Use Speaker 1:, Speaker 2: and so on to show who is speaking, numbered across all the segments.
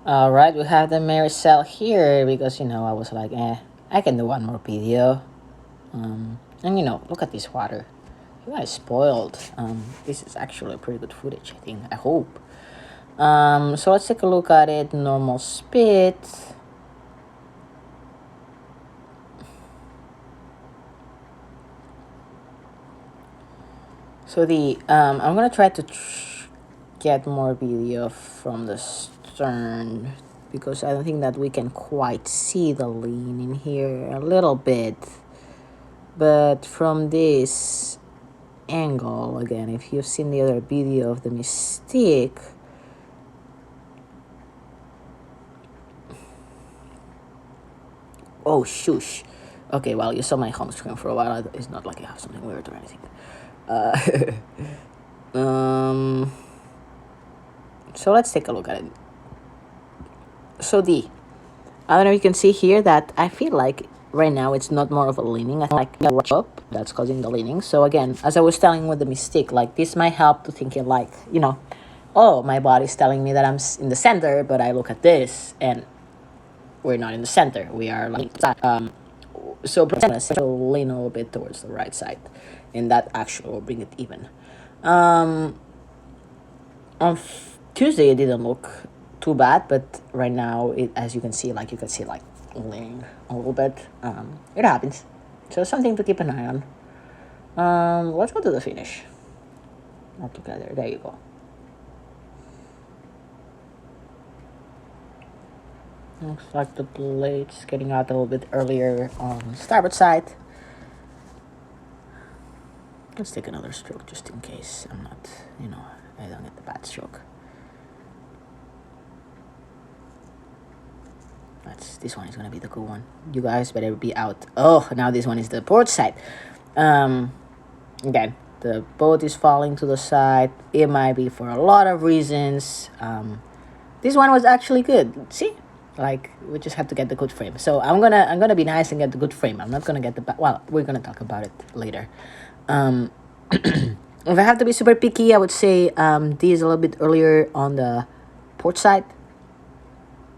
Speaker 1: All right, we have the Maricel here because I was like, I can do one more video. And look at this water. You guys spoiled. This is actually pretty good footage, I think. I hope. So let's take a look at it. Normal speed. So I'm gonna try to get more video from the stern because I don't think that we can quite see the lean in here a little bit. But from this angle, again, if you've seen the other video of the Mystique, oh shush. Okay, well, you saw my home screen for a while. It's not like I have something weird or anything. So let's take a look at it. So I don't know if you can see here that I feel like right now it's not more of a leaning. I think like up that's causing the leaning. So again, as I was telling with the Mystique, like this might help to thinking like, oh, my body's telling me that I'm in the center, but I look at this and we're not in the center. We are like so I'm gonna lean a little bit towards the right side, and that actually will bring it even. On Tuesday it didn't look too bad, but right now as you can see like leaning a little bit. It happens, so something to keep an eye on. Let's go to the finish. All together. There you go. Looks like the blade's getting out a little bit earlier on the starboard side. Let's take another stroke just in case I don't get the bad stroke. This one is gonna be the good one. You guys better be out. Oh, now this one is the port side. Again, the boat is falling to the side. It might be for a lot of reasons. This one was actually good. See, like we just have to get the good frame. So I'm gonna be nice and get the good frame. I'm not gonna get well, we're gonna talk about it later. If I have to be super picky, I would say D is a little bit earlier on the port side.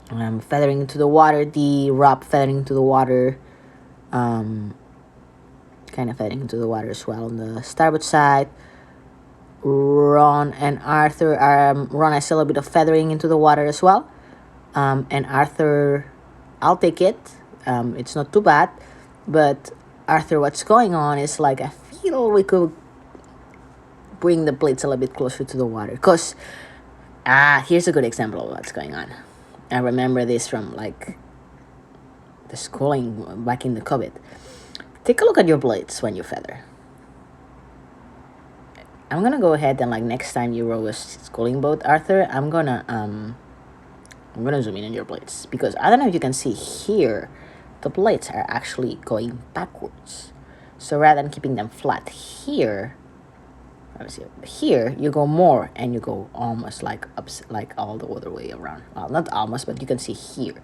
Speaker 1: Feathering into the water. D, Rob feathering into the water. Kind of feathering into the water as well on the starboard side. Ron and Arthur Ron, I see a little bit of feathering into the water as well. And Arthur, I'll take it. It's not too bad, but Arthur, what's going on is like I feel we could bring the plates a little bit closer to the water. Because, here's a good example of what's going on. I remember this from like the schooling back in the COVID. Take a look at your blades when you feather. I'm gonna go ahead and like next time you row a schooling boat, Arthur, I'm gonna zoom in on your blades because I don't know if you can see here, the blades are actually going backwards. So rather than keeping them flat here, let me see. Here you go more and you go almost like like all the other way around. Well, not almost, but you can see here.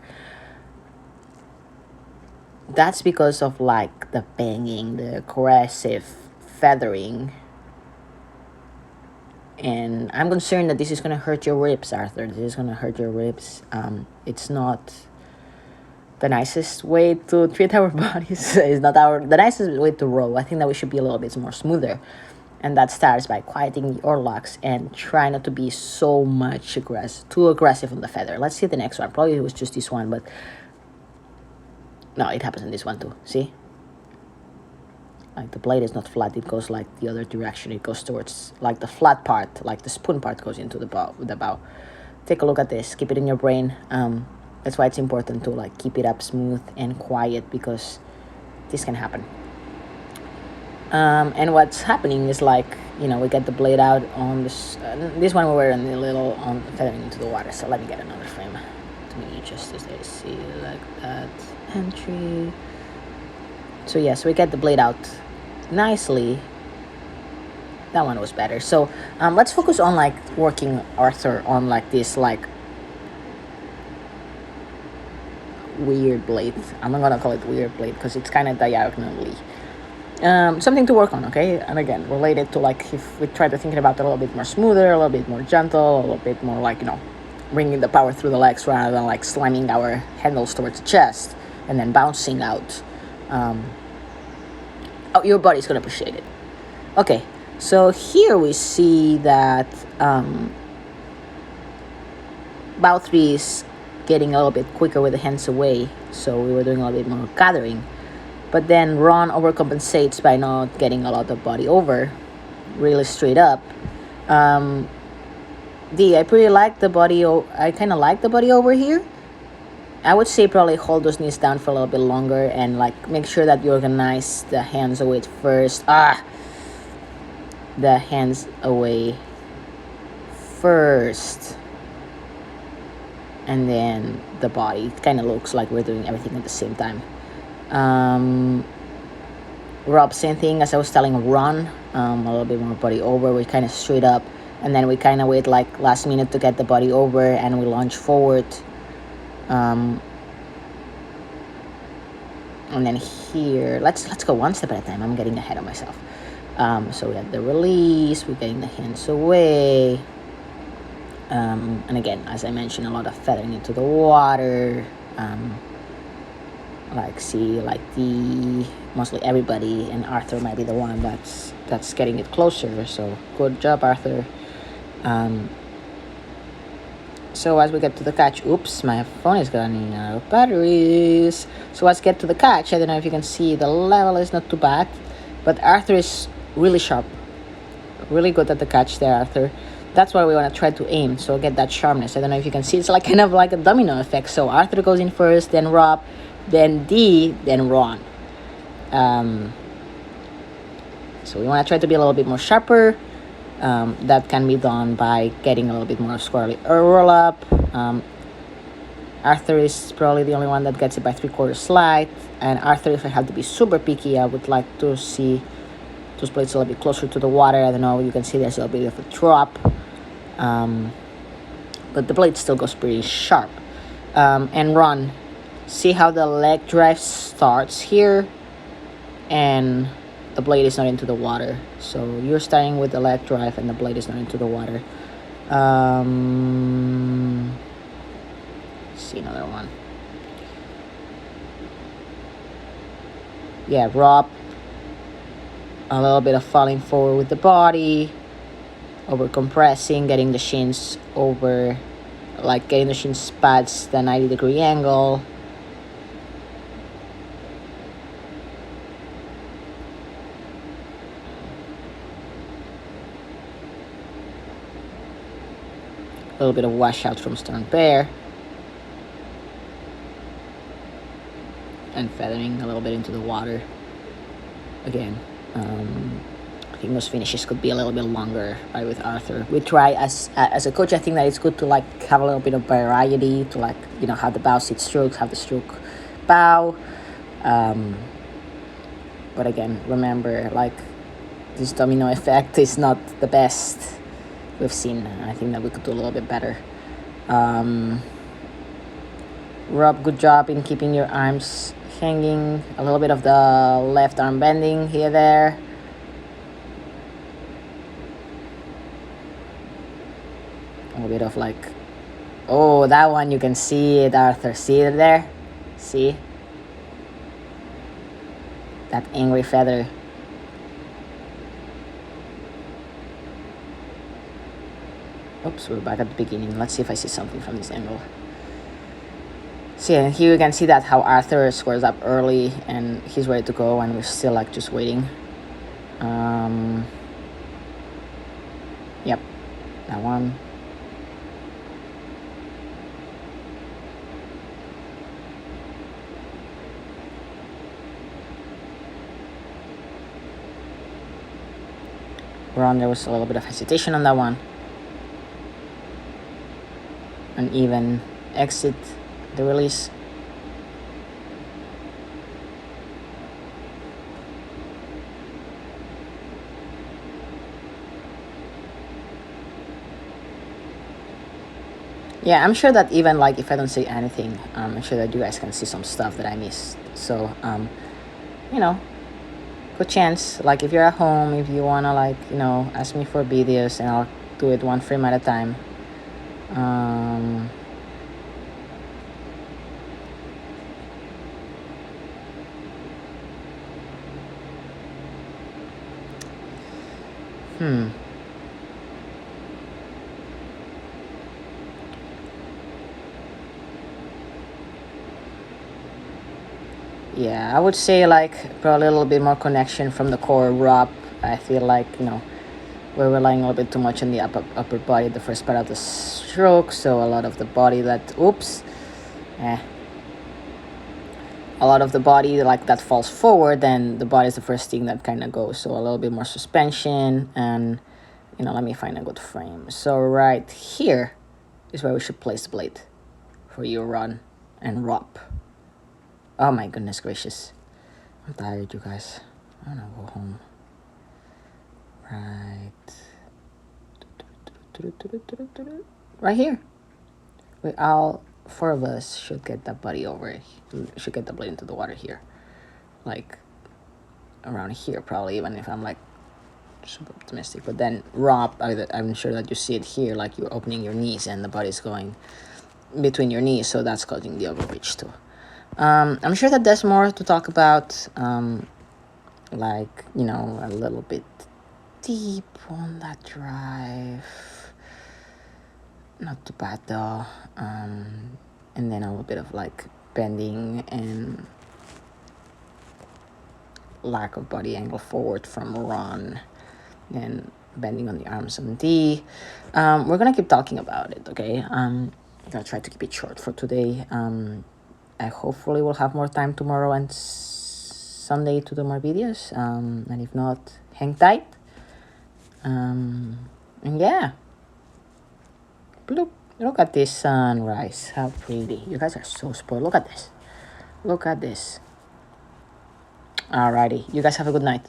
Speaker 1: That's because of like the banging, the aggressive feathering. And I'm concerned that this is gonna hurt your ribs, Arthur. This is gonna hurt your ribs. It's not the nicest way to treat our bodies. It's not the nicest way to row. I think that we should be a little bit more smoother. And that starts by quieting the oarlocks and try not to be so much too aggressive on the feather. Let's see the next one. Probably it was just this one, but no, it happens in this one too. See? Like the blade is not flat, it goes like the other direction. It goes towards like the flat part, like the spoon part goes into the bow. Take a look at this, keep it in your brain. That's why it's important to like keep it up smooth and quiet because this can happen. And what's happening is like, we get the blade out on this one we were in the little on feathering into the water. So let me get another frame to me just as they see like that entry. So yes, we get the blade out nicely. That one was better. So let's focus on like working Arthur on like this like weird blade. I'm not gonna call it weird blade because it's kind of diagonally. Something to work on, okay? And again, related to like if we try to think about it a little bit more smoother, a little bit more gentle, a little bit more like bringing the power through the legs rather than like slamming our handles towards the chest and then bouncing out. Your body's gonna appreciate it. Okay, so here we see that bow 3 is getting a little bit quicker with the hands away, so we were doing a little bit more gathering. But then Ron overcompensates by not getting a lot of body over, really straight up. I pretty like the body. I kind of like the body over here. I would say probably hold those knees down for a little bit longer and like make sure that you organize the hands away first. The hands away first. And then the body. It kind of looks like we're doing everything at the same time. Rob, same thing as I was telling Ron. A little bit more body over. We kind of straight up. And then we kind of wait like last minute to get the body over and we launch forward. And then here, let's go one step at a time. I'm getting ahead of myself. So we have the release. We're getting the hands away. And again, as I mentioned, a lot of feathering into the water. Mostly everybody, and Arthur might be the one that's getting it closer. So good job, Arthur. So as we get to the catch, oops, my phone is running out of batteries. So let's get to the catch. I don't know if you can see, the level is not too bad, but Arthur is really sharp, really good at the catch there, Arthur. That's why we want to try to aim, so get that sharpness. I don't know if you can see, it's like kind of like a domino effect. So Arthur goes in first, then Rob, then Dee, then Ron. So we want to try to be a little bit more sharper. That can be done by getting a little bit more squarely roll up. Arthur is probably the only one that gets it by 3/4 slide. And Arthur, if I had to be super picky, I would like to see those blades a little bit closer to the water. I don't know, you can see there's a little bit of a drop. But the blade still goes pretty sharp. And Ron, see how the leg drive starts here and the blade is not into the water. So you're starting with the leg drive and the blade is not into the water. Let's see another one. Yeah, Rob, a little bit of falling forward with the body, over compressing, getting the shins over, like getting the shins past the 90-degree angle. A little bit of washout from stern pair. And feathering a little bit into the water. Again, I think those finishes could be a little bit longer with Arthur. We try, as a coach, I think that it's good to like have a little bit of variety, to like, have the bow seat strokes, have the stroke bow. But again, remember, like, this domino effect is not the best we've seen. I think that we could do a little bit better. Rob, good job in keeping your arms hanging. A little bit of the left arm bending here, there. A little bit of like, oh, that one you can see it, Arthur. See it there? See? That angry feather. Oops, we're back at the beginning. Let's see if I see something from this angle. See, and here you can see that how Arthur squares up early and he's ready to go, and we're still like just waiting. Yep, that one. Ron, there was a little bit of hesitation on that one. An even exit the release. Yeah, I'm sure that even like if I don't say anything, I'm sure that you guys can see some stuff that I missed. So, good chance. Like if you're at home, if you wanna like, ask me for videos, and I'll do it one frame at a time. Um, hmm. Yeah, I would say like probably a little bit more connection from the core up. I feel like, we're relying a little bit too much on the upper body, the first part of the stroke. So a lot of the body eh, a lot of the body like that falls forward, then the body is the first thing that kind of goes. So a little bit more suspension, and let me find a good frame. So right here is where we should place the blade for you run and drop. Oh my goodness gracious, I'm tired, you guys. I wanna go home. Right here. We all four of us should get that body over. Should get the blade into the water here, like around here probably. Even if I'm like super optimistic, but then Rob, I'm sure that you see it here, like you're opening your knees and the body's going between your knees, so that's causing the overreach too. I'm sure that there's more to talk about, like a little bit deep on that drive. Not too bad though. And then a little bit of like bending and lack of body angle forward from run, and bending on the arms on D. We're gonna keep talking about it, okay? I'm gonna try to keep it short for today. I hopefully will have more time tomorrow and Sunday to do more videos. And if not, hang tight. And yeah. Look at this sunrise. How pretty. You guys are so spoiled. Look at this. Look at this. Alrighty. You guys have a good night.